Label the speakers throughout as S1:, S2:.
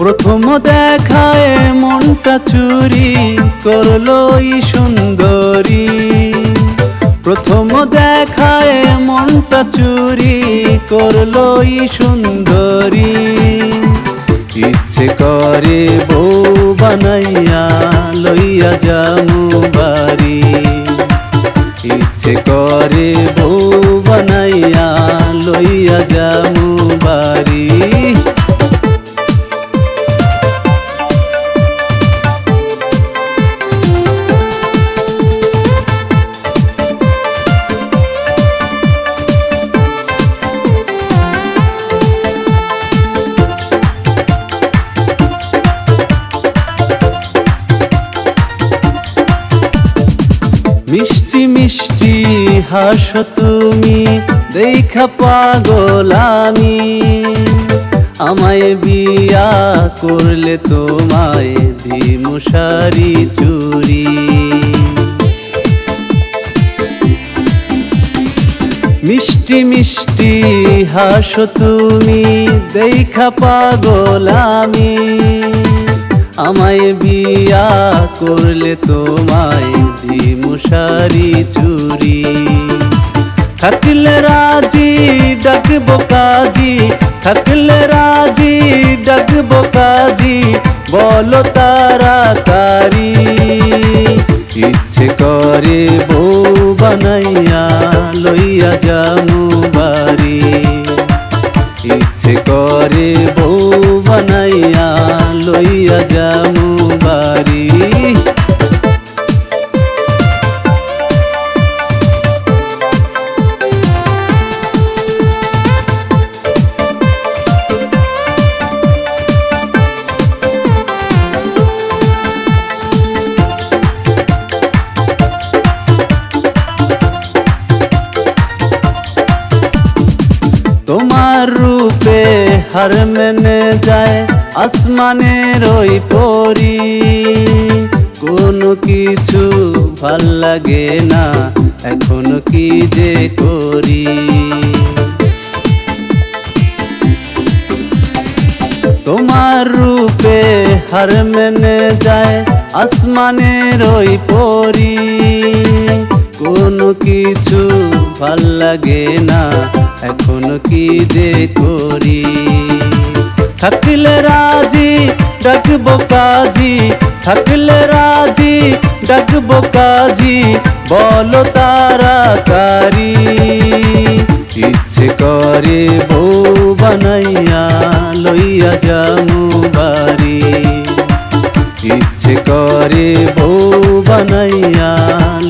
S1: প্রথম দেখায় মনটা চুরি করলো এই সুন্দরী। প্রথম দেখায় মনটা চুরি করলো এই সুন্দরী। ইচ্ছে করে বউ বানাইয়া লইয়া যামু বাড়ি। ইচ্ছে করে বউ বানাইয়া লইয়া যামু বাড়ি। মিষ্টি মিষ্টি হাসো তুমি দেখা পাগল আমি। আমায় বিয়া করলে তোমায় দিমু শাড়ি চুড়ি। মিষ্টি মিষ্টি হাসো তুমি দেখা পাগল আমি। আমায় বিয়া করলে তোমায় দিমু শাড়ি চুড়ি। থাকলে রাজি ডাকবো কাজী, থাকলে রাজি ডাকবো কাজী, বলো তাড়াতাড়ি। ইচ্ছে করে বউ বানাইয়া লইয়া যামু বাড়ি। ইচ্ছে করে বউ বানাইয়া লইয়া যামু বাড়ি। তোমার রূপে হার মেনে যায় আসমানের ওই পরি। কোনো কিছু ভাল লাগে না এখন কি যে করি। তোমার রূপে হার মেনে যায় আসমানের ওই পরি। কোনো কিছু ভাল লাগে না এখন কি যে করি। থাকলে রাজি ডাকবো কাজী, থাকলে রাজি ডাকবো কাজী, বলো তাড়াতাড়ি। ইচ্ছে করে বউ বানাইয়া লইয়া যামু বাড়ি। ইচ্ছে করে বউ বানাইয়া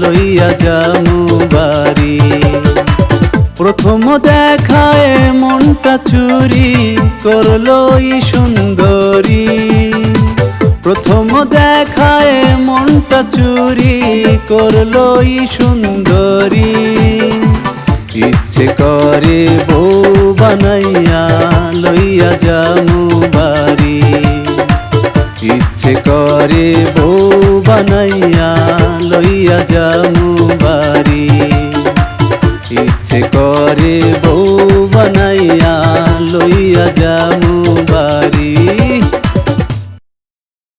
S1: লইয়া যামু বাড়ি। প্রথম দেখায় মনটা চুরি করলো এই সুন্দরী। প্রথম দেখায় মনটা চুরি করলো এই সুন্দরী। ইচ্ছে করে বউ বানাইয়া লইয়া যামু বাড়ি। ইচ্ছে করে বউ বানাইয়া লইয়া যামু বাড়ি। ইচ্ছে করে বউ বানাইয়া লইয়া যামু